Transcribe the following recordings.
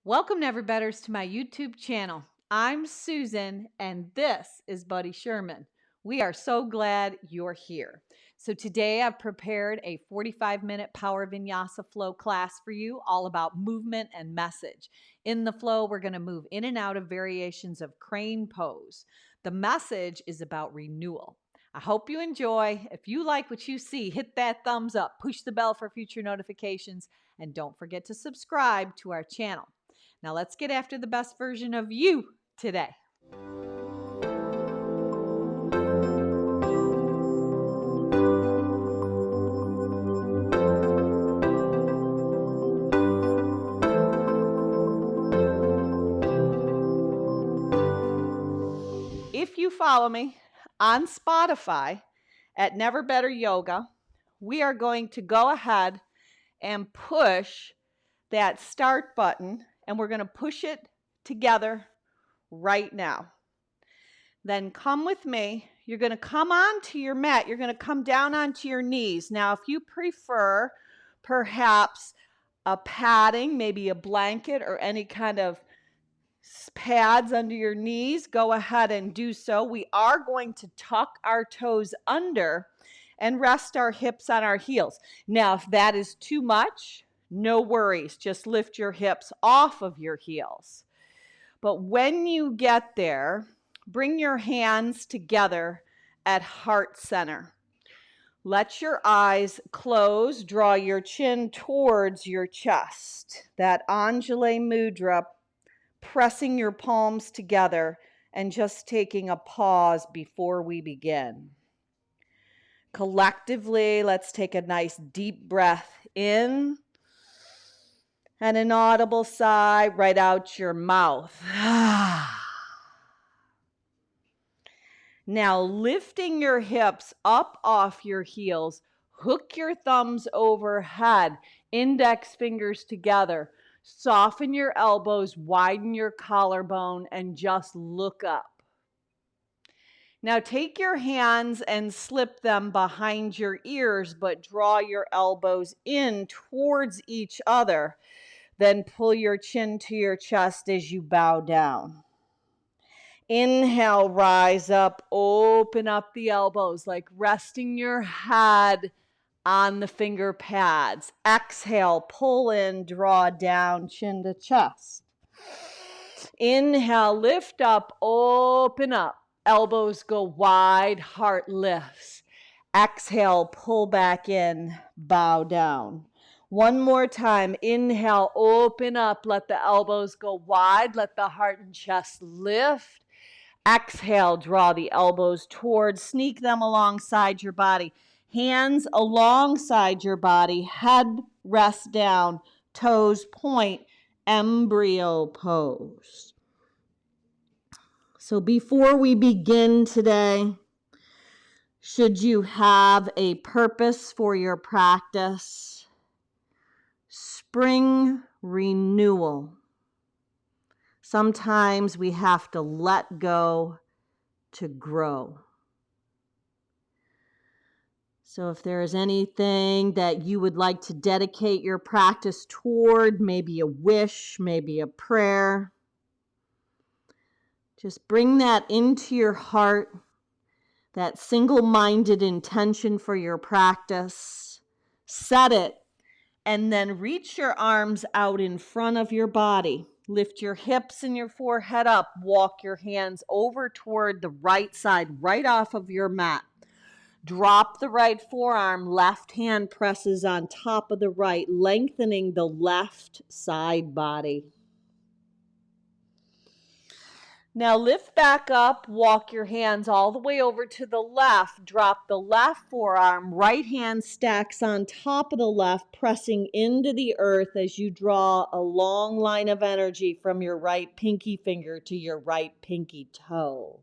Welcome, Neverbetters, to my YouTube channel. I'm Susan, and this is Buddy Sherman. We are so glad you're here. So today I've prepared a 45-minute Power Vinyasa flow class for you, all about movement and message. In the flow, we're going to move in and out of variations of crane pose. The message is about renewal. I hope you enjoy. If you like what you see, hit that thumbs up, push the bell for future notifications, and don't forget to subscribe to our channel. Now let's get after the best version of you today. If you follow me on Spotify at Never Better Yoga, we are going to go ahead and push that start button, and we're going to push it together right now. Then come with me. You're going to come onto your mat. You're going to come down onto your knees. Now, if you prefer perhaps a padding, maybe a blanket or any kind of pads under your knees, go ahead and do so. We are going to tuck our toes under and rest our hips on our heels. Now, if that is too much, no worries. Just lift your hips off of your heels. But when you get there, bring your hands together at heart center. Let your eyes close. Draw your chin towards your chest. That Anjali Mudra, pressing your palms together and just taking a pause before we begin. Collectively, let's take a nice deep breath in and an audible sigh right out your mouth. Now, lifting your hips up off your heels, hook your thumbs overhead, index fingers together. Soften your elbows, widen your collarbone, and just look up. Now take your hands and slip them behind your ears, but draw your elbows in towards each other. Then pull your chin to your chest as you bow down. Inhale, rise up, open up the elbows, like resting your head on the finger pads. Exhale, pull in, draw down, chin to chest. Inhale, lift up, open up. Elbows go wide, heart lifts. Exhale, pull back in, bow down. One more time. Inhale, open up, let the elbows go wide, let the heart and chest lift. Exhale, draw the elbows towards, sneak them alongside your body. Hands alongside your body, head rest down, toes point, embryo pose. So before we begin today, should you have a purpose for your practice? Spring renewal. Sometimes we have to let go to grow. So if there is anything that you would like to dedicate your practice toward, maybe a wish, maybe a prayer, just bring that into your heart, that single-minded intention for your practice. Set it, and then reach your arms out in front of your body. Lift your hips and your forehead up. Walk your hands over toward the right side, right off of your mat. Drop the right forearm. Left hand presses on top of the right, lengthening the left side body. Now lift back up, walk your hands all the way over to the left, drop the left forearm, right hand stacks on top of the left, pressing into the earth as you draw a long line of energy from your right pinky finger to your right pinky toe.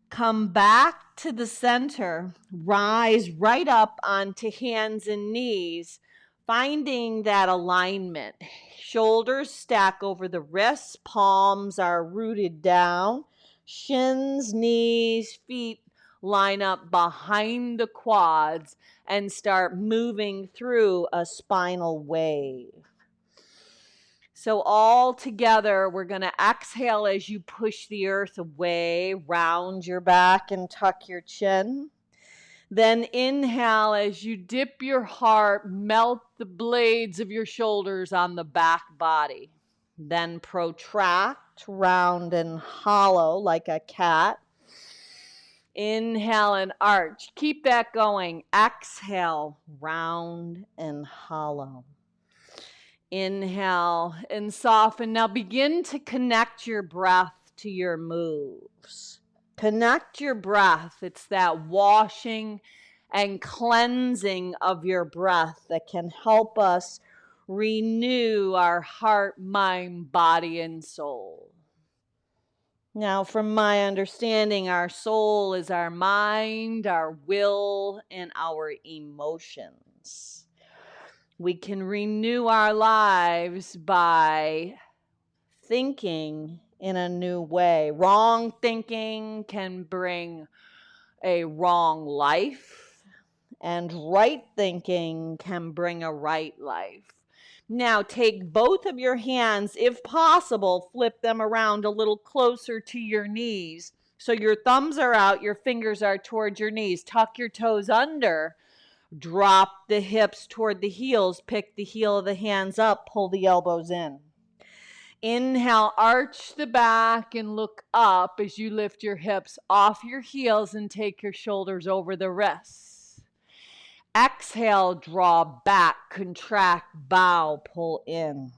Come back to the center, rise right up onto hands and knees, finding that alignment. Shoulders stack over the wrists, palms are rooted down, shins, knees, feet line up behind the quads and start moving through a spinal wave. So all together, we're going to exhale as you push the earth away, round your back and tuck your chin. Then inhale as you dip your heart, melt the blades of your shoulders on the back body. Then protract, round and hollow like a cat. Inhale and arch. Keep that going. Exhale, round and hollow. Inhale and soften. Now begin to connect your breath to your moves. Connect your breath. It's that washing and cleansing of your breath that can help us renew our heart, mind, body, and soul. Now, from my understanding, our soul is our mind, our will, and our emotions. We can renew our lives by thinking in a new way. Wrong thinking can bring a wrong life, and right thinking can bring a right life. Now take both of your hands, if possible, flip them around a little closer to your knees. So your thumbs are out, your fingers are towards your knees. Tuck your toes under. Drop the hips toward the heels. Pick the heel of the hands up. Pull the elbows in. Inhale, arch the back and look up as you lift your hips off your heels and take your shoulders over the wrists. Exhale, draw back, contract, bow, pull in.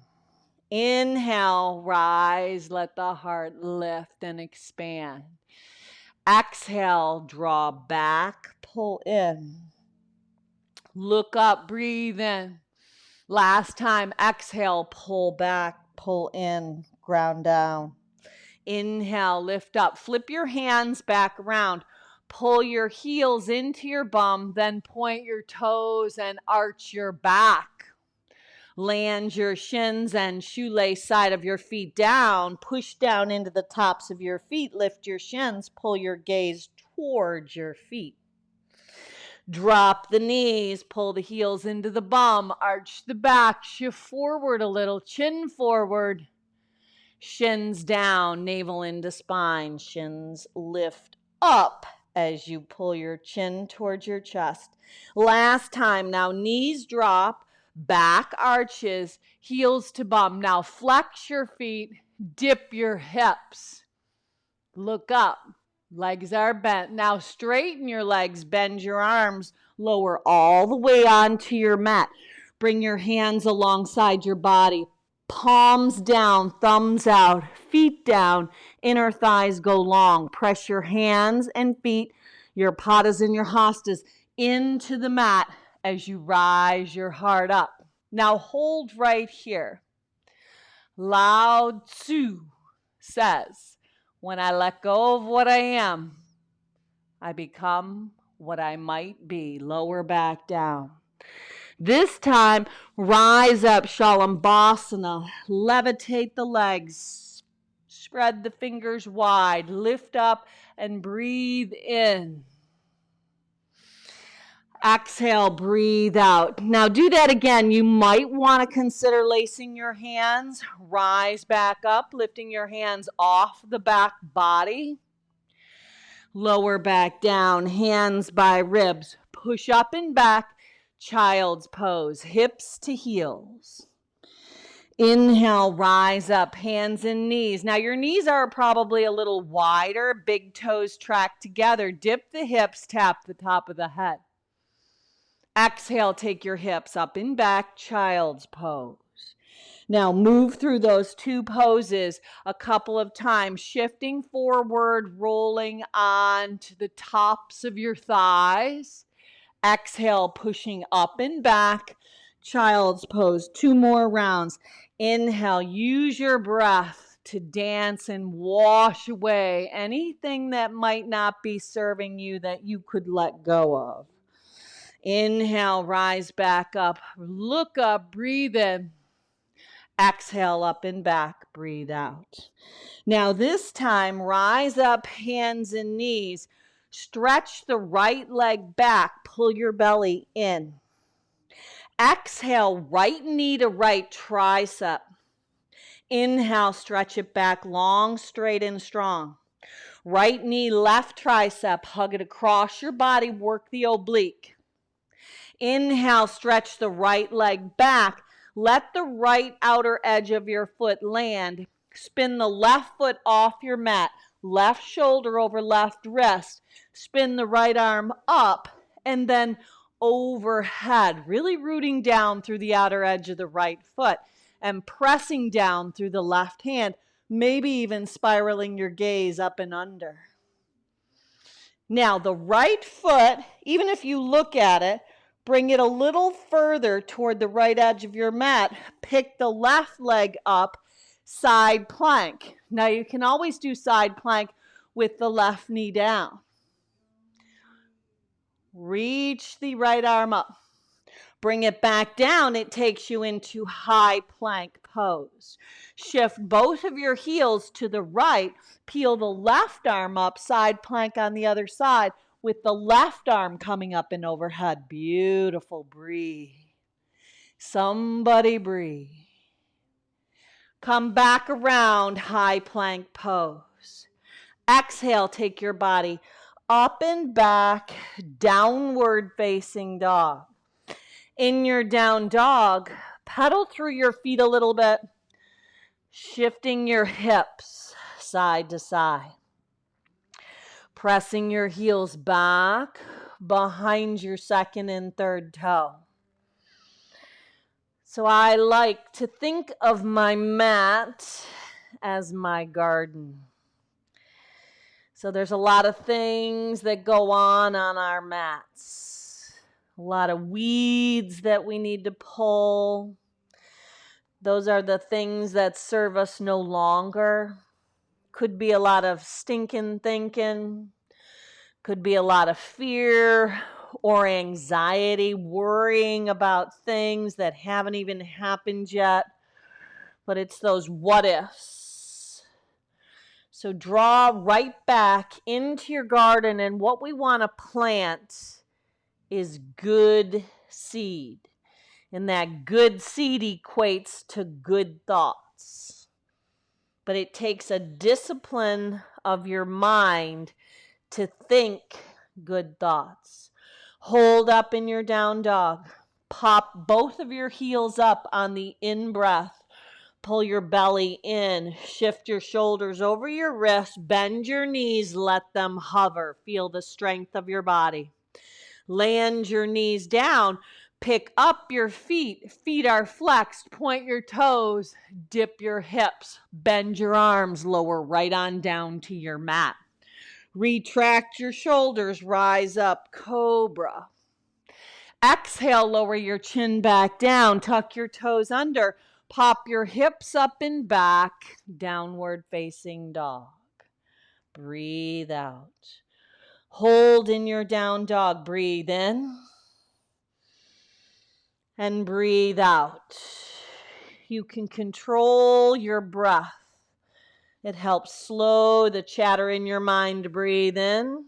Inhale, rise, let the heart lift and expand. Exhale, draw back, pull in. Look up, breathe in. Last time, exhale, pull back, pull in, ground down. Inhale, lift up. Flip your hands back around. Pull your heels into your bum, then point your toes and arch your back. Land your shins and shoelace side of your feet down. Push down into the tops of your feet. Lift your shins. Pull your gaze towards your feet. Drop the knees, pull the heels into the bum, arch the back, shift forward a little, chin forward, shins down, navel into spine, shins lift up as you pull your chin towards your chest. Last time, now knees drop, back arches, heels to bum. Now flex your feet, dip your hips, look up. Legs are bent. Now straighten your legs, bend your arms, lower all the way onto your mat. Bring your hands alongside your body. Palms down, thumbs out, feet down, inner thighs go long. Press your hands and feet, your padas and your hastas into the mat as you rise your heart up. Now hold right here. Lao Tzu says, when I let go of what I am, I become what I might be. Lower back down. This time, rise up, Shalambhasana. Levitate the legs. Spread the fingers wide. Lift up and breathe in. Exhale, breathe out. Now do that again. You might want to consider lacing your hands. Rise back up, lifting your hands off the back body. Lower back down, hands by ribs. Push up and back, child's pose, hips to heels. Inhale, rise up, hands and knees. Now your knees are probably a little wider, big toes track together. Dip the hips, tap the top of the head. Exhale, take your hips up and back, child's pose. Now move through those two poses a couple of times, shifting forward, rolling on to the tops of your thighs. Exhale, pushing up and back, child's pose. 2 more rounds. Inhale, use your breath to dance and wash away anything that might not be serving you that you could let go of. Inhale, rise back up, look up, breathe in. Exhale, up and back, breathe out. Now this time, rise up, hands and knees. Stretch the right leg back, pull your belly in. Exhale, right knee to right tricep. Inhale, stretch it back long, straight, and strong. Right knee, left tricep, hug it across your body, work the oblique. Inhale, stretch the right leg back. Let the right outer edge of your foot land. Spin the left foot off your mat. Left shoulder over left wrist. Spin the right arm up and then overhead, really rooting down through the outer edge of the right foot and pressing down through the left hand, maybe even spiraling your gaze up and under. Now, the right foot, even if you look at it, bring it a little further toward the right edge of your mat. Pick the left leg up, side plank. Now, you can always do side plank with the left knee down. Reach the right arm up. Bring it back down. It takes you into high plank pose. Shift both of your heels to the right. Peel the left arm up, side plank on the other side, with the left arm coming up and overhead. Beautiful. Breathe. Somebody breathe. Come back around, high plank pose. Exhale, take your body up and back, downward facing dog. In your down dog, pedal through your feet a little bit, shifting your hips side to side. Pressing your heels back behind your second and third toe. So I like to think of my mat as my garden. So there's a lot of things that go on our mats. A lot of weeds that we need to pull. Those are the things that serve us no longer. Could be a lot of stinking thinking. Could be a lot of fear or anxiety, worrying about things that haven't even happened yet. But it's those what ifs. So draw right back into your garden, and what we want to plant is good seed. And that good seed equates to good thoughts. But it takes a discipline of your mind to think good thoughts. Hold up in your down dog. Pop both of your heels up on the in-breath. Pull your belly in. Shift your shoulders over your wrists. Bend your knees. Let them hover. Feel the strength of your body. Land your knees down. Pick up your feet. Feet are flexed. Point your toes. Dip your hips. Bend your arms. Lower right on down to your mat. Retract your shoulders. Rise up. Cobra. Exhale. Lower your chin back down. Tuck your toes under. Pop your hips up and back. Downward facing dog. Breathe out. Hold in your down dog. Breathe in. And breathe out. You can control your breath. It helps slow the chatter in your mind. Breathe in.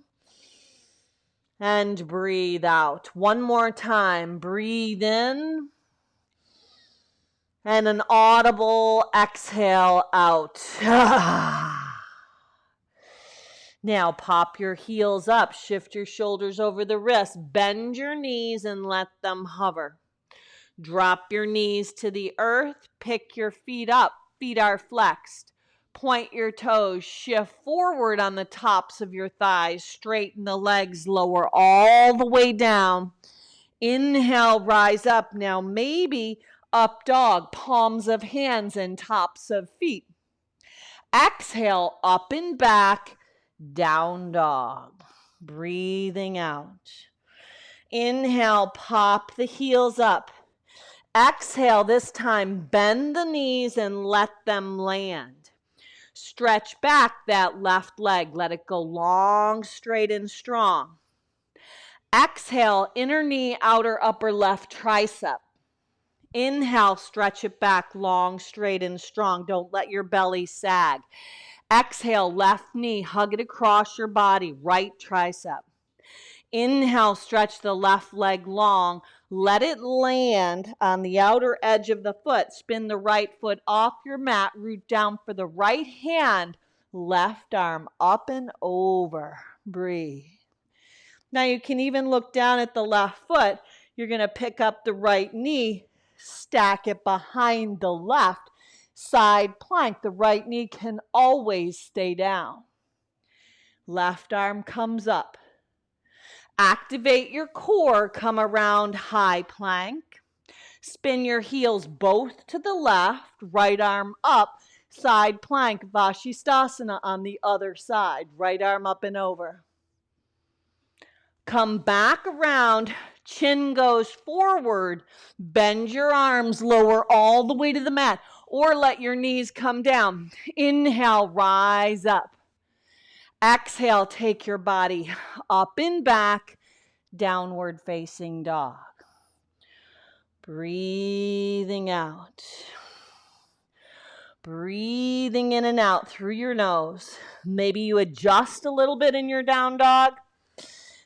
And breathe out. One more time. Breathe in. And an audible exhale out. Now pop your heels up. Shift your shoulders over the wrists. Bend your knees and let them hover. Drop your knees to the earth. Pick your feet up. Feet are flexed. Point your toes. Shift forward on the tops of your thighs. Straighten the legs. Lower all the way down. Inhale, rise up. Now maybe up dog, palms of hands and tops of feet. Exhale, up and back, down dog. Breathing out. Inhale, pop the heels up. Exhale, this time bend the knees and let them land. Stretch back that left leg. Let it go long, straight, and strong. Exhale, inner knee, outer upper left tricep. Inhale, stretch it back long, straight, and strong. Don't let your belly sag. Exhale, left knee, hug it across your body, right tricep. Inhale, stretch the left leg long. Let it land on the outer edge of the foot. Spin the right foot off your mat. Root down for the right hand. Left arm up and over. Breathe. Now you can even look down at the left foot. You're going to pick up the right knee, stack it behind the left. Side plank. The right knee can always stay down. Left arm comes up. Activate your core. Come around high plank. Spin your heels both to the left. Right arm up. Side plank. Vashisthasana on the other side. Right arm up and over. Come back around. Chin goes forward. Bend your arms. Lower all the way to the mat. Or let your knees come down. Inhale, rise up. Exhale, take your body up and back. Downward facing dog. Breathing out. Breathing in and out through your nose. Maybe you adjust a little bit in your down dog.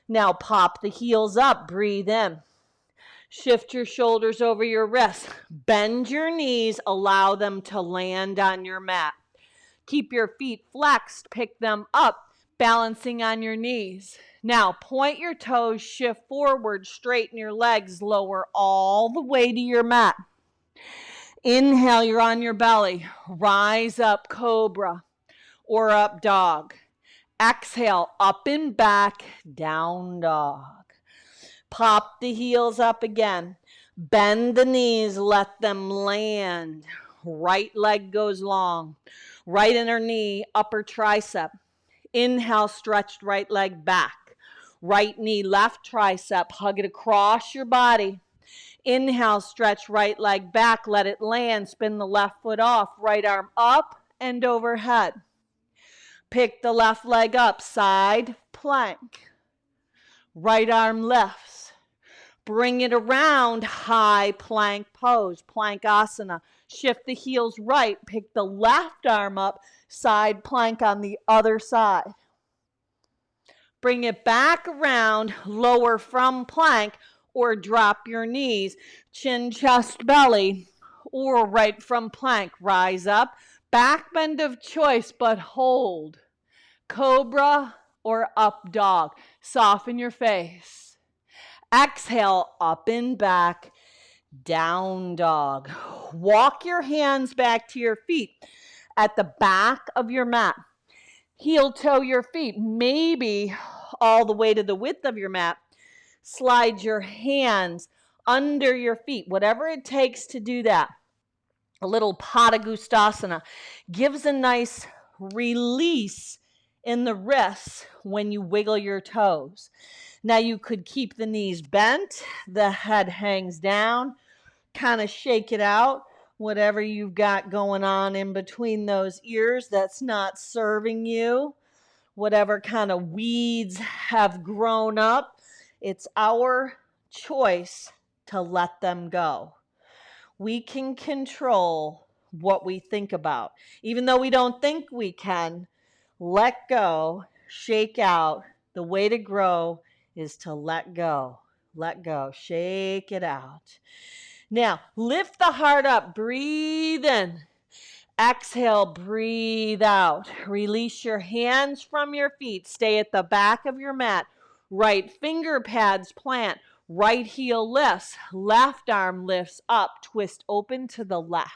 Now pop the heels up. Breathe in. Shift your shoulders over your wrists. Bend your knees. Allow them to land on your mat. Keep your feet flexed. Pick them up, balancing on your knees. Now point your toes, shift forward, straighten your legs, lower all the way to your mat. Inhale, you're on your belly. Rise up, cobra or up dog. Exhale, up and back, down dog. Pop the heels up again. Bend the knees, let them land. Right leg goes long. Right inner knee, upper tricep. Inhale, stretched right leg back. Right knee, left tricep. Hug it across your body. Inhale, stretch right leg back. Let it land. Spin the left foot off. Right arm up and overhead. Pick the left leg up. Side plank. Right arm lifts. Bring it around. High plank pose. Plank asana. Shift the heels right. Pick the left arm up. Side plank on the other side. Bring it back around. Lower from plank or drop your knees. Chin, chest, belly, or right from plank. Rise up. Back bend of choice, but hold. Cobra or up dog. Soften your face. Exhale, up and back, down dog. Walk your hands back to your feet at the back of your mat. Heel toe your feet, maybe all the way to the width of your mat. Slide your hands under your feet, whatever it takes to do that. A little Padagustasana gives a nice release in the wrists when you wiggle your toes. Now you could keep the knees bent, the head hangs down, kind of shake it out, whatever you've got going on in between those ears that's not serving you, whatever kind of weeds have grown up, it's our choice to let them go. We can control what we think about. Even though we don't think we can, let go, shake out. The way to grow is to let go. Let go. Shake it out. Now, lift the heart up. Breathe in. Exhale, breathe out. Release your hands from your feet. Stay at the back of your mat. Right finger pads plant. Right heel lifts. Left arm lifts up. Twist open to the left.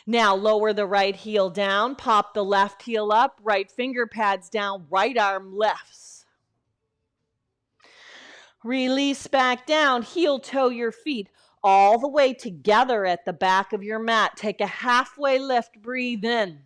Now lower the right heel down. Pop the left heel up. Right finger pads down. Right arm lifts. Release back down. Heel toe your feet all the way together at the back of your mat. Take a halfway lift. Breathe in.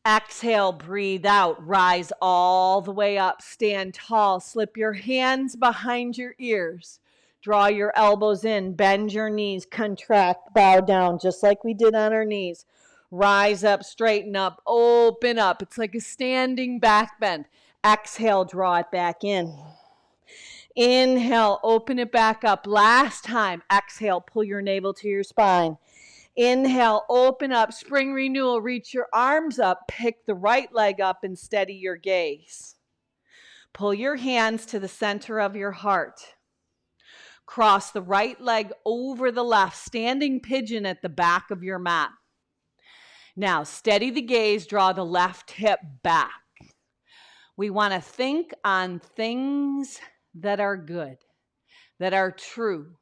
Exhale, breathe out. Rise all the way up. Stand tall. Slip your hands behind your ears. Draw your elbows in. Bend your knees. Contract. Bow down just like we did on our knees. Rise up. Straighten up. Open up. It's like a standing back bend. Exhale, draw it back in. Inhale, open it back up. Last time. Exhale, pull your navel to your spine. Inhale, open up, spring renewal, reach your arms up, pick the right leg up and steady your gaze. Pull your hands to the center of your heart. Cross the right leg over the left, standing pigeon at the back of your mat. Now, steady the gaze, draw the left hip back. We want to think on things that are good, that are true,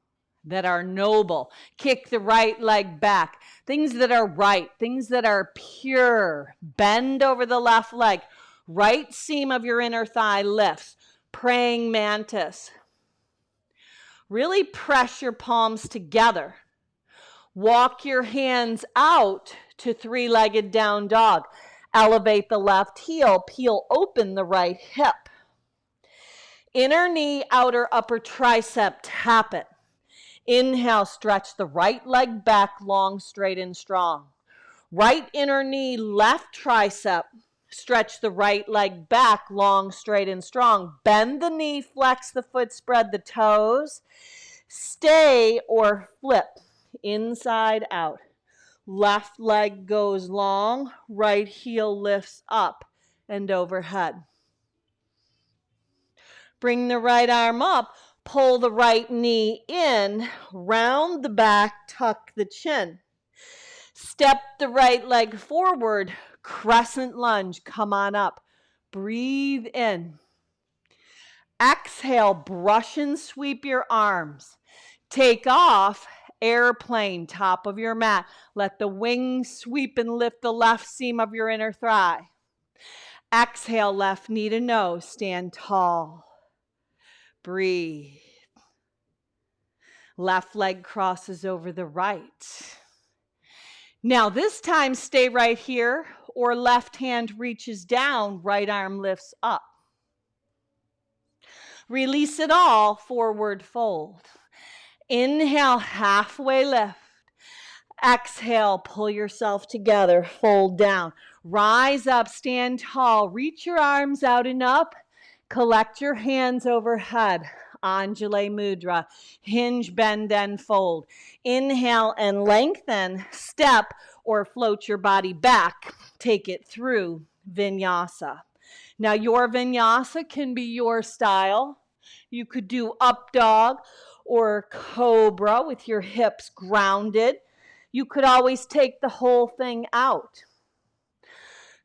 that are noble. Kick the right leg back. Things that are right, things that are pure. Bend over the left leg. Right seam of your inner thigh lifts. Praying mantis. Really press your palms together. Walk your hands out to three-legged down dog. Elevate the left heel. Peel open the right hip. Inner knee, outer upper tricep. Tap it. Inhale, stretch the right leg back, long, straight, and strong. Right inner knee, left tricep. Stretch the right leg back, long, straight, and strong. Bend the knee, flex the foot, spread the toes. Stay or flip, inside out. Left leg goes long, right heel lifts up and overhead. Bring the right arm up, pull the right knee in, round the back, tuck the chin. Step the right leg forward, crescent lunge, come on up. Breathe in. Exhale, brush and sweep your arms. Take off, airplane, top of your mat. Let the wings sweep and lift the left seam of your inner thigh. Exhale, left knee to nose, stand tall. Breathe. Left leg crosses over the right. Now this time stay right here, or left hand reaches down, right arm lifts up. Release it all, forward fold. Inhale, halfway lift. Exhale, pull yourself together, fold down. Rise up, stand tall, reach your arms out and up. Collect your hands overhead. Anjali Mudra. Hinge, bend, and fold. Inhale and lengthen. Step or float your body back. Take it through Vinyasa. Now your Vinyasa can be your style. You could do up dog or cobra with your hips grounded. You could always take the whole thing out.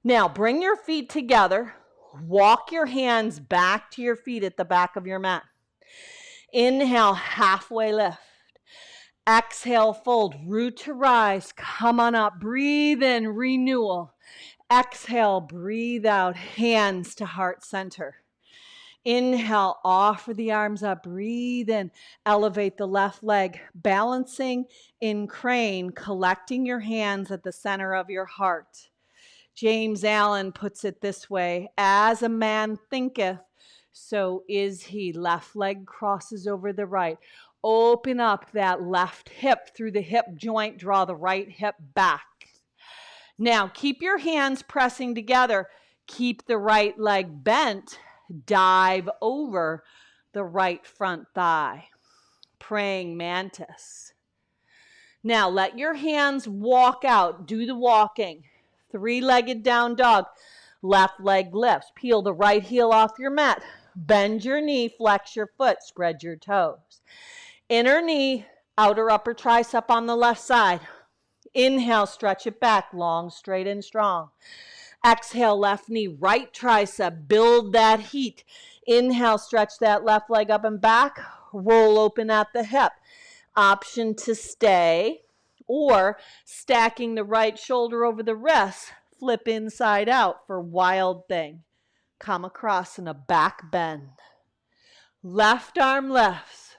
Now bring your feet together. Walk your hands back to your feet at the back of your mat. Inhale, halfway lift. Exhale, fold. Root to rise. Come on up. Breathe in, renewal. Exhale, breathe out. Hands to heart center. Inhale, offer the arms up. Breathe in. Elevate the left leg. Balancing in crane, collecting your hands at the center of your heart. James Allen puts it this way: as a man thinketh, so is he. Left leg crosses over the right. Open up that left hip through the hip joint. Draw the right hip back. Now keep your hands pressing together. Keep the right leg bent. Dive over the right front thigh. Praying mantis. Now let your hands walk out. Do the walking. Three-legged down dog. Left leg lifts. Peel the right heel off your mat. Bend your knee, flex your foot, spread your toes. Inner knee, outer upper tricep on the left side. Inhale, stretch it back, long, straight, and strong. Exhale, left knee, right tricep, build that heat. Inhale, stretch that left leg up and back, roll open at the hip. Option to stay, or stacking the right shoulder over the wrist, flip inside out for wild thing. Come across in a back bend. Left arm lifts.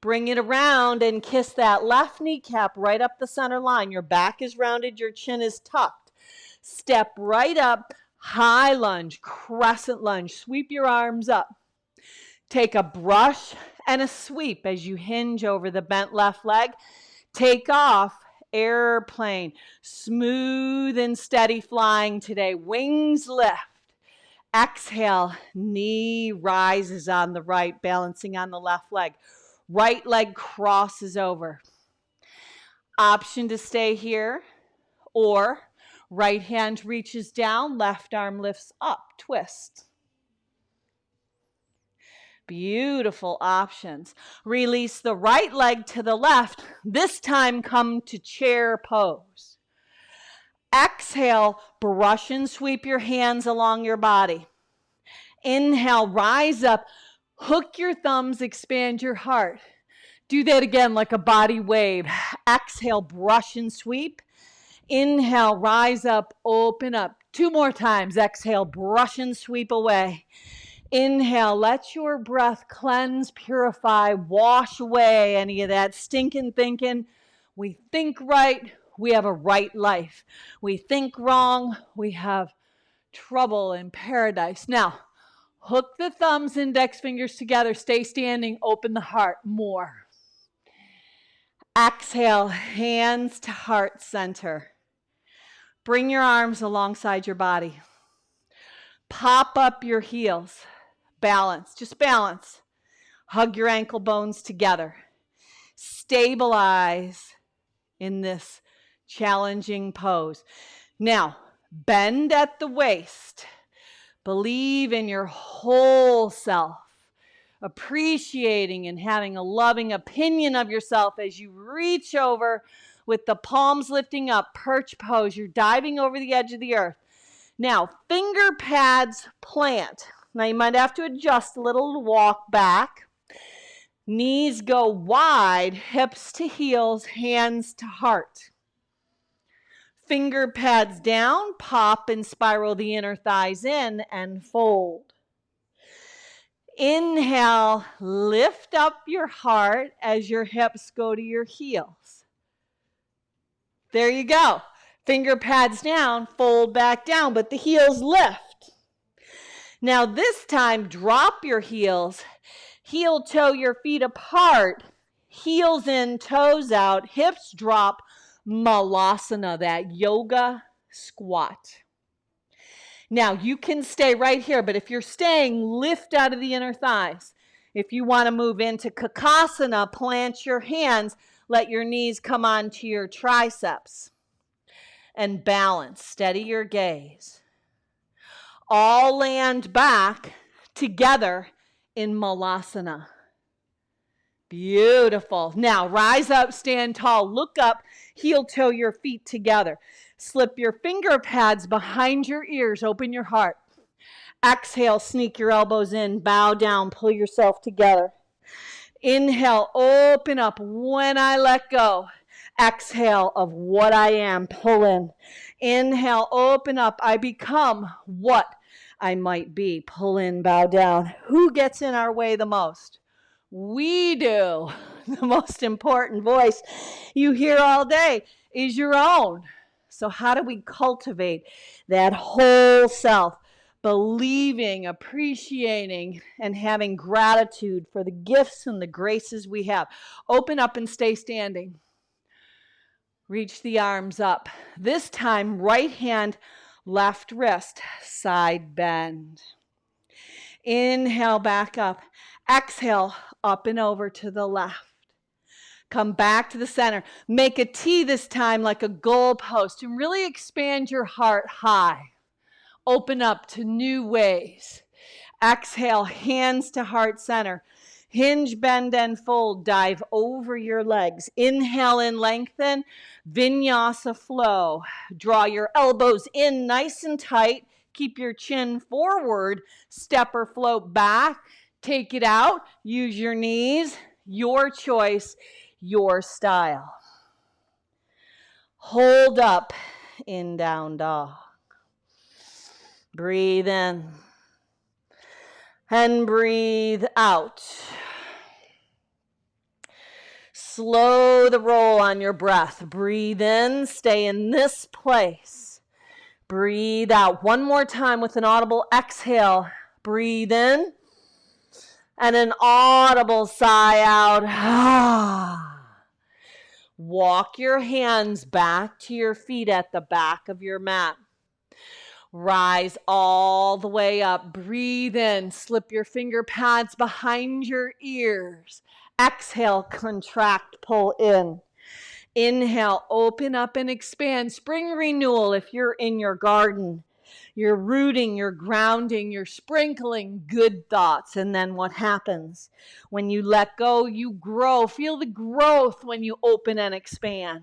Bring it around and kiss that left kneecap right up the center line. Your back is rounded, your chin is tucked. Step right up, high lunge, crescent lunge. Sweep your arms up. Take a brush and a sweep as you hinge over the bent left leg. Take off, airplane. Smooth and steady flying today. Wings lift. Exhale, knee rises on the right, balancing on the left leg. Right leg crosses over. Option to stay here, or right hand reaches down, left arm lifts up, twist. Beautiful options. Release the right leg to the left. This time come to chair pose. Exhale, brush and sweep your hands along your body. Inhale, rise up, hook your thumbs, expand your heart. Do that again like a body wave. Exhale, brush and sweep. Inhale, rise up, open up. 2 more times. Exhale, brush and sweep away. Inhale, let your breath cleanse, purify, wash away any of that stinking thinking. We think right, we have a right life. We think wrong, we have trouble in paradise. Now, hook the thumbs, index fingers together, stay standing, open the heart more. Exhale, hands to heart center. Bring your arms alongside your body. Pop up your heels. Balance, just balance. Hug your ankle bones together. Stabilize in this challenging pose. Now, bend at the waist. Believe in your whole self. Appreciating and having a loving opinion of yourself as you reach over with the palms lifting up, perch pose. You're diving over the edge of the earth. Now, finger pads plant. Now, you might have to adjust a little to walk back. Knees go wide, hips to heels, hands to heart. Finger pads down, pop and spiral the inner thighs in and fold. Inhale, lift up your heart as your hips go to your heels. There you go. Finger pads down, fold back down, but the heels lift. Now this time, drop your heels. Heel toe your feet apart. Heels in, toes out, hips drop. Malasana, that yoga squat. Now you can stay right here, but if you're staying, lift out of the inner thighs. If you want to move into Kakasana, plant your hands, let your knees come onto your triceps. And balance, steady your gaze. All land back together in Malasana. Beautiful. Now rise up, stand tall, look up, heel toe your feet together. Slip your finger pads behind your ears, open your heart. Exhale, sneak your elbows in, bow down, pull yourself together. Inhale, open up. When I let go, exhale of what I am, pull in. Inhale, open up. I become what I might be. Pull in, bow down. Who gets in our way the most? We do. The most important voice you hear all day is your own. So how do we cultivate that whole self? Believing, appreciating, and having gratitude for the gifts and the graces we have. Open up and stay standing. Reach the arms up. This time, right hand, left wrist, side bend. Inhale, back up. Exhale, up and over to the left. Come back to the center. Make a T this time like a goalpost and really expand your heart high. Open up to new ways. Exhale, hands to heart center. Hinge, bend, and fold. Dive over your legs. Inhale and lengthen. Vinyasa flow. Draw your elbows in nice and tight. Keep your chin forward. Step or float back. Take it out. Use your knees. Your choice, your style. Hold up in down dog. Breathe in and breathe out. Slow the roll on your breath. Breathe in, stay in this place. Breathe out. One more time with an audible exhale. Breathe in and an audible sigh out. Walk your hands back to your feet at the back of your mat. Rise all the way up. Breathe in. Slip your finger pads behind your ears. Exhale, contract, pull in. Inhale, open up and expand. Spring renewal if you're in your garden. You're rooting, you're grounding, you're sprinkling good thoughts. And then what happens? When you let go, you grow. Feel the growth when you open and expand.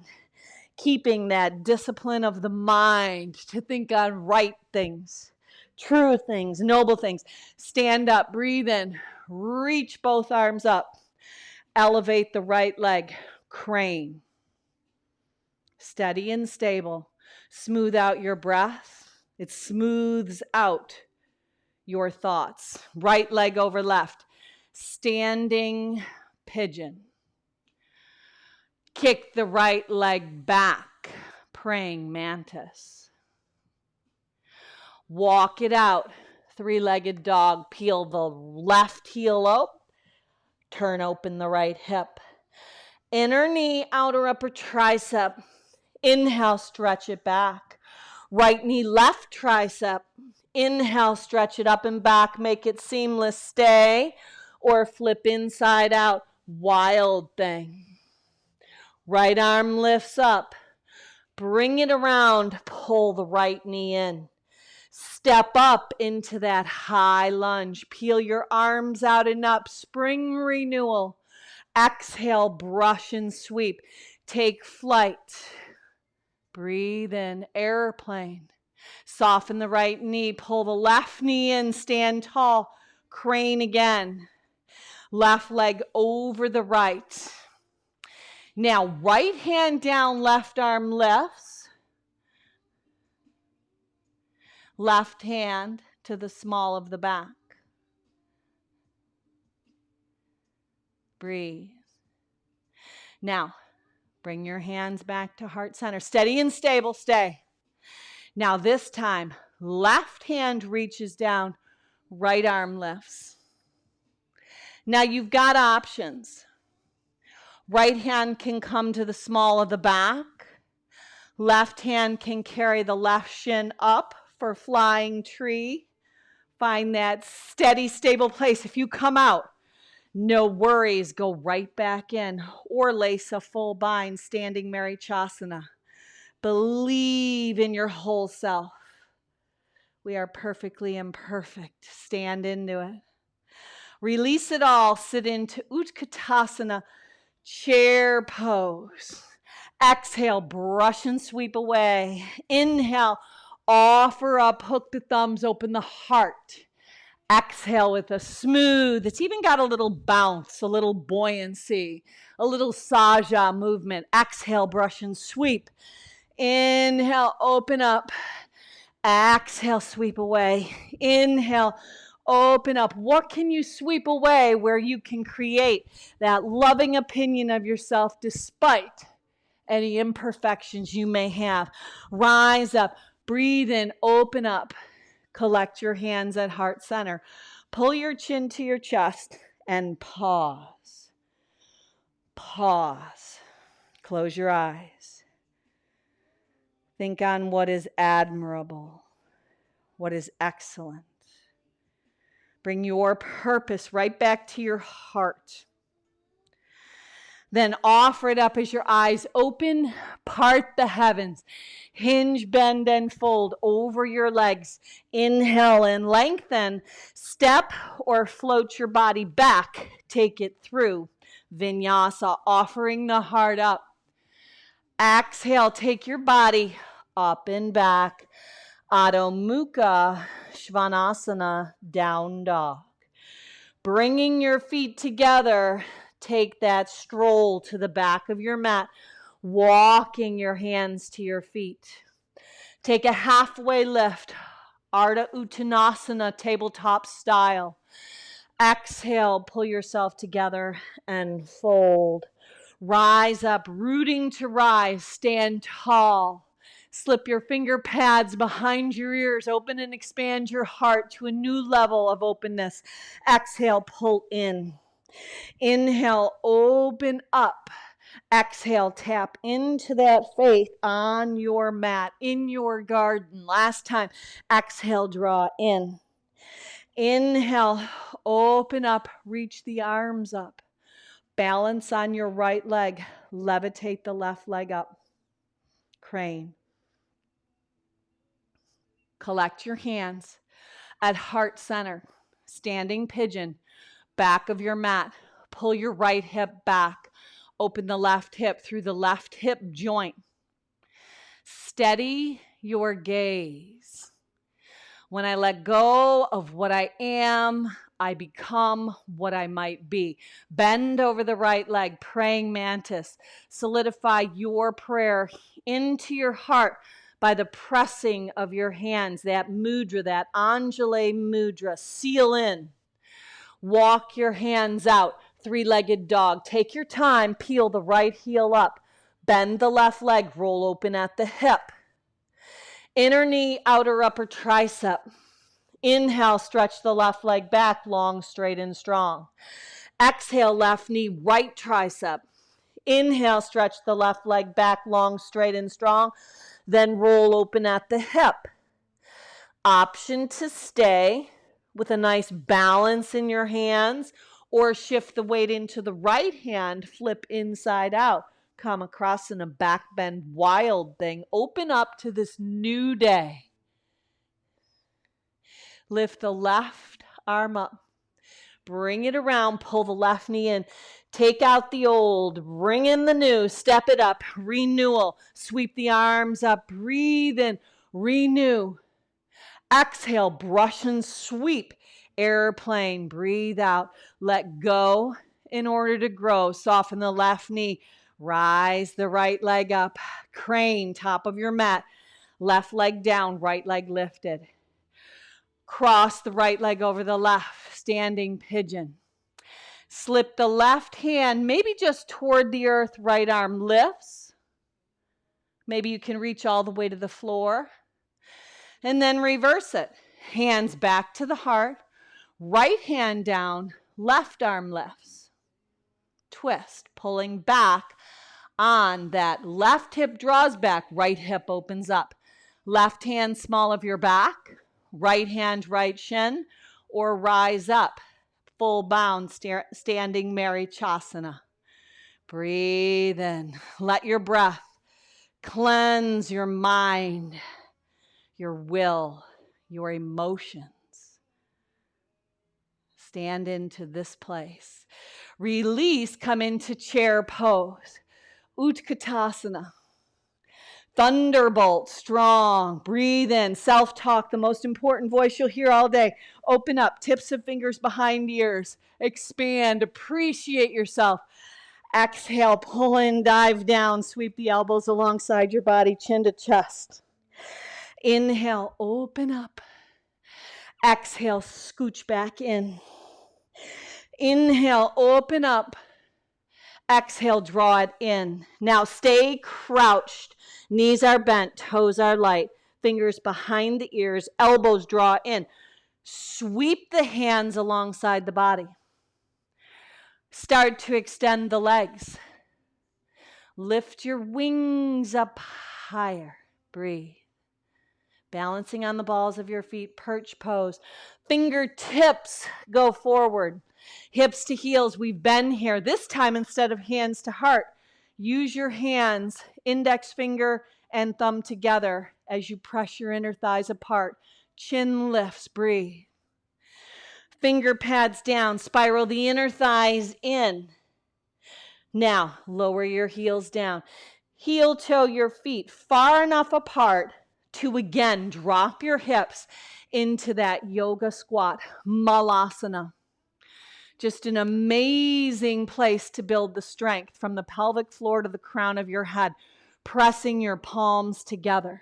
Keeping that discipline of the mind to think on right things, true things, noble things. Stand up, breathe in, reach both arms up. Elevate the right leg, crane. Steady and stable. Smooth out your breath. It smooths out your thoughts. Right leg over left. Standing pigeon. Kick the right leg back. Praying mantis. Walk it out. Three-legged dog. Peel the left heel up. Turn open the right hip. Inner knee, outer upper tricep. Inhale, stretch it back. Right knee, left tricep. Inhale, stretch it up and back. Make it seamless. Stay or flip inside out. Wild thing. Right arm lifts up. Bring it around. Pull the right knee in. Step up into that high lunge. Peel your arms out and up. Spring renewal. Exhale, brush and sweep. Take flight. Breathe in, airplane. Soften the right knee. Pull the left knee in. Stand tall. Crane again. Left leg over the right. Now, right hand down, left arm lifts. Left hand to the small of the back. Breathe. Now, bring your hands back to heart center. Steady and stable, stay. Now this time, left hand reaches down, right arm lifts. Now you've got options. Right hand can come to the small of the back. Left hand can carry the left shin up for flying tree. Find that steady, stable place. If you come out, no worries, go right back in. Or lace a full bind, standing Marichasana. Believe in your whole self. We are perfectly imperfect. Stand into it. Release it all. Sit into Utkatasana, chair pose. Exhale, brush and sweep away. Inhale, offer up, hook the thumbs, open the heart. Exhale with a smooth, it's even got a little bounce, a little buoyancy, a little saja movement. Exhale, brush and sweep. Inhale, open up. Exhale, sweep away. Inhale, open up. What can you sweep away where you can create that loving opinion of yourself despite any imperfections you may have? Rise up, breathe in, open up. Collect your hands at heart center. Pull your chin to your chest and pause. Pause. Close your eyes. Think on what is admirable, what is excellent. Bring your purpose right back to your heart. Then offer it up as your eyes open, part the heavens. Hinge, bend, and fold over your legs. Inhale and lengthen. Step or float your body back. Take it through. Vinyasa, offering the heart up. Exhale, take your body up and back. Adho Mukha Svanasana, down dog. Bringing your feet together, take that stroll to the back of your mat, walking your hands to your feet. Take a halfway lift, Ardha Uttanasana, tabletop style. Exhale, pull yourself together and fold. Rise up, rooting to rise, stand tall. Slip your finger pads behind your ears, open and expand your heart to a new level of openness. Exhale, pull in. Inhale, open up. Exhale, tap into that faith on your mat, in your garden. Last time, exhale, draw in. Inhale, open up, reach the arms up. Balance on your right leg. Levitate the left leg up. Crane. Collect your hands at heart center, standing pigeon, back of your mat. Pull your right hip back. Open the left hip through the left hip joint. Steady your gaze. When I let go of what I am, I become what I might be. Bend over the right leg, praying mantis. Solidify your prayer into your heart by the pressing of your hands, that mudra, that Anjali mudra. Seal in. Walk your hands out, three-legged dog. Take your time, peel the right heel up. Bend the left leg, roll open at the hip. Inner knee, outer upper tricep. Inhale, stretch the left leg back, long, straight, and strong. Exhale, left knee, right tricep. Inhale, stretch the left leg back, long, straight, and strong. Then roll open at the hip. Option to stay with a nice balance in your hands, or shift the weight into the right hand, flip inside out. Come across in a back bend wild thing. Open up to this new day. Lift the left arm up. Bring it around. Pull the left knee in. Take out the old. Bring in the new. Step it up. Renewal. Sweep the arms up. Breathe in. Renew. Exhale. Brush and sweep. Airplane. Breathe out. Let go in order to grow. Soften the left knee. Rise the right leg up. Crane. Top of your mat. Left leg down. Right leg lifted. Cross the right leg over the left, standing pigeon. Slip the left hand, maybe just toward the earth, right arm lifts. Maybe you can reach all the way to the floor. And then reverse it. Hands back to the heart, right hand down, left arm lifts. Twist, pulling back on that left hip draws back, right hip opens up. Left hand small of your back. Right hand, right shin, or rise up, full bound, standing Marichasana. Breathe in. Let your breath cleanse your mind, your will, your emotions. Stand into this place. Release, come into chair pose. Utkatasana. Thunderbolt, strong. Breathe in. Self-talk, the most important voice you'll hear all day. Open up. Tips of fingers behind ears. Expand. Appreciate yourself. Exhale. Pull in. Dive down. Sweep the elbows alongside your body. Chin to chest. Inhale. Open up. Exhale. Scooch back in. Inhale. Open up. Exhale, draw it in. Now stay crouched. Knees are bent, toes are light. Fingers behind the ears, elbows draw in. Sweep the hands alongside the body. Start to extend the legs. Lift your wings up higher. Breathe. Balancing on the balls of your feet, perch pose. Fingertips go forward. Hips to heels, we've been here. This time, instead of hands to heart, use your hands, index finger and thumb together as you press your inner thighs apart. Chin lifts, breathe. Finger pads down, spiral the inner thighs in. Now, lower your heels down. Heel toe your feet far enough apart to again drop your hips into that yoga squat, malasana. Just an amazing place to build the strength from the pelvic floor to the crown of your head, pressing your palms together.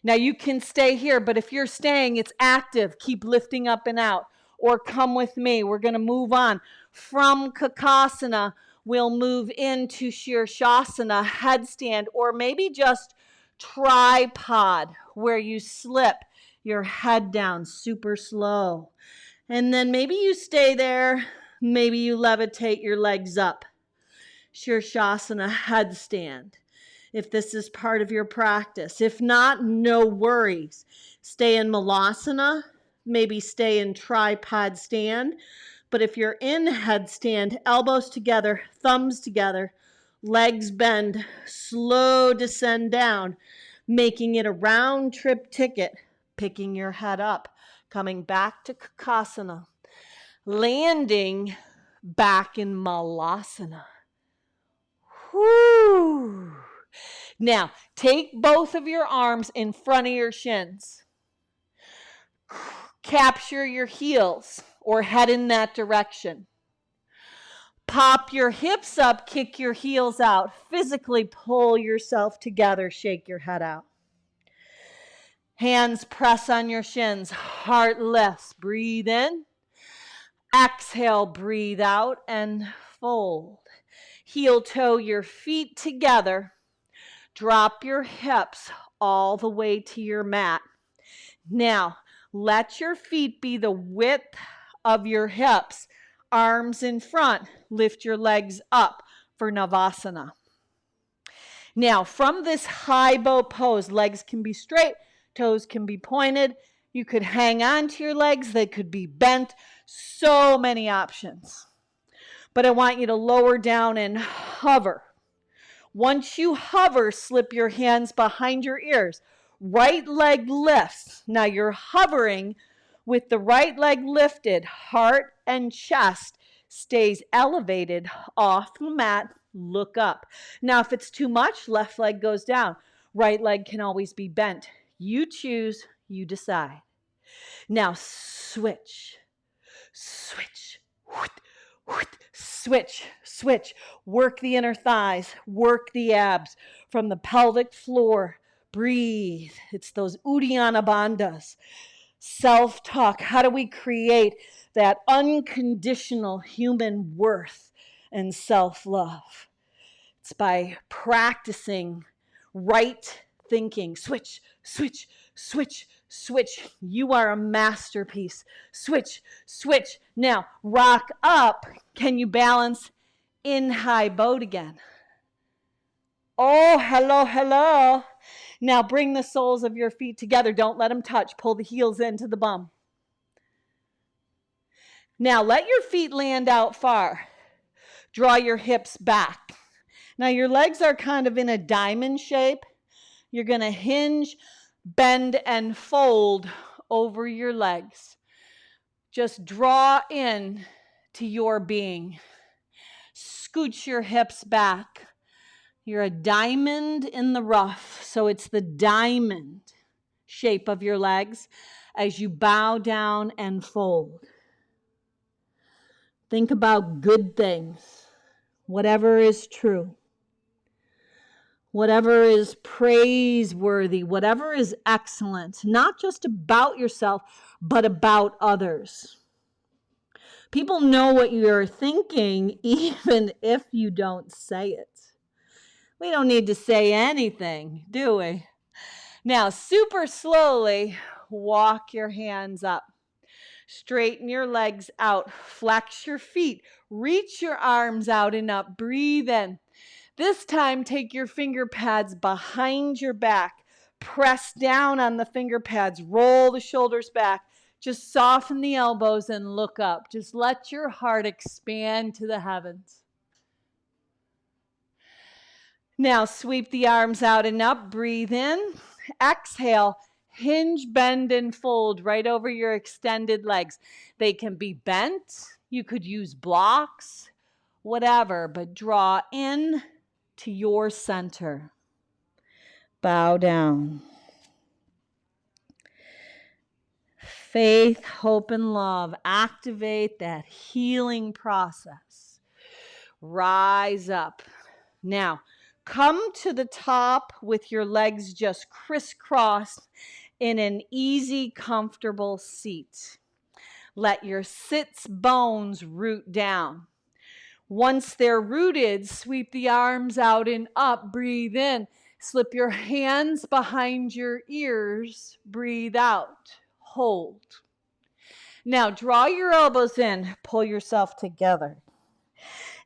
Now you can stay here, but if you're staying, it's active. Keep lifting up and out, or come with me. We're going to move on. From Kakasana, we'll move into Shirshasana, headstand, or maybe just tripod, where you slip your head down super slow. And then maybe you stay there, maybe you levitate your legs up. Shirshasana, headstand, if this is part of your practice. If not, no worries. Stay in Malasana, maybe stay in tripod stand. But if you're in headstand, elbows together, thumbs together, legs bend, slow descend down, making it a round trip ticket picking your head up, coming back to Kakasana, landing back in Malasana. Whew. Now, take both of your arms in front of your shins. Capture your heels or head in that direction. Pop your hips up, kick your heels out. Physically pull yourself together, shake your head out. Hands press on your shins, heart lifts. Breathe in. Exhale, breathe out and fold. Heel toe your feet together. Drop your hips all the way to your mat. Now, let your feet be the width of your hips. Arms in front. Lift your legs up for Navasana. Now, from this high bow pose, legs can be straight, toes can be pointed. You could hang on to your legs. They could be bent. So many options. But I want you to lower down and hover. Once you hover, slip your hands behind your ears. Right leg lifts. Now you're hovering with the right leg lifted. Heart and chest stays elevated off the mat. Look up. Now, if it's too much, left leg goes down. Right leg can always be bent. You choose, you decide. Now switch, switch, switch, switch. Work the inner thighs, work the abs from the pelvic floor. Breathe. It's those Uddiyana bandhas. Self-talk. How do we create that unconditional human worth and self-love? It's by practicing right thinking. Switch, switch, switch, switch. You are a masterpiece. Switch, switch. Now, rock up. Can you balance in high boat again? Oh, hello, hello. Now bring the soles of your feet together. Don't let them touch. Pull the heels into the bum. Now let your feet land out far. Draw your hips back. Now your legs are kind of in a diamond shape. You're going to hinge, bend, and fold over your legs. Just draw in to your being. Scooch your hips back. You're a diamond in the rough, so it's the diamond shape of your legs as you bow down and fold. Think about good things, whatever is true, whatever is praiseworthy, whatever is excellent, not just about yourself, but about others. People know what you're thinking, even if you don't say it. We don't need to say anything, do we? Now, super slowly, walk your hands up. Straighten your legs out. Flex your feet. Reach your arms out and up. Breathe in. This time, take your finger pads behind your back. Press down on the finger pads. Roll the shoulders back. Just soften the elbows and look up. Just let your heart expand to the heavens. Now sweep the arms out and up. Breathe in. Exhale. Hinge, bend, and fold right over your extended legs. They can be bent. You could use blocks, whatever, but draw in to your center. Bow down. Faith, hope, and love. Activate that healing process. Rise up. Now, come to the top with your legs just crisscrossed in an easy, comfortable seat. Let your sits bones root down. Once they're rooted, sweep the arms out and up. Breathe in. Slip your hands behind your ears. Breathe out. Hold. Now draw your elbows in. Pull yourself together.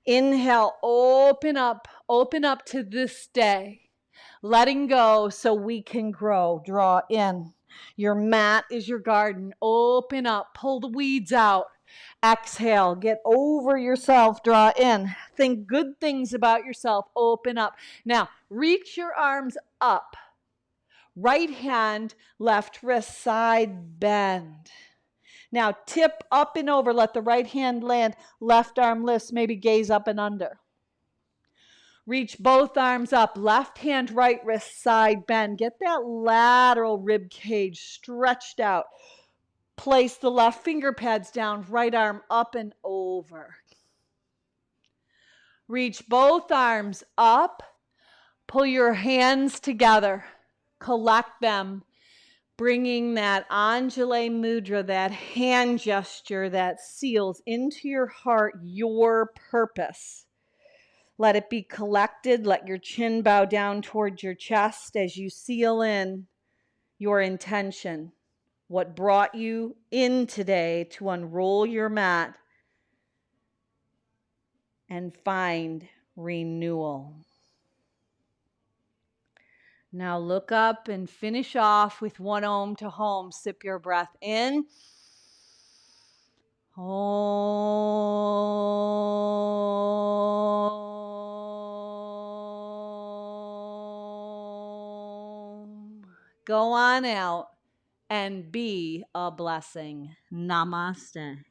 Inhale, open up to this day. Letting go so we can grow. Draw in. Your mat is your garden. Open up, pull the weeds out. Exhale, get over yourself, draw in. Think good things about yourself, open up. Now, reach your arms up. Right hand, left wrist side bend. Now tip up and over, let the right hand land, left arm lifts, maybe gaze up and under. Reach both arms up, left hand, right wrist side bend. Get that lateral rib cage stretched out. Place the left finger pads down, right arm up and over. Reach both arms up, pull your hands together, collect them, bringing that Anjali mudra, that hand gesture that seals into your heart your purpose. Let it be collected. Let your chin bow down towards your chest as you seal in your intention. What brought you in today to unroll your mat and find renewal. Now look up and finish off with one Om to home. Sip your breath in. Om. Go on out and be a blessing. Namaste.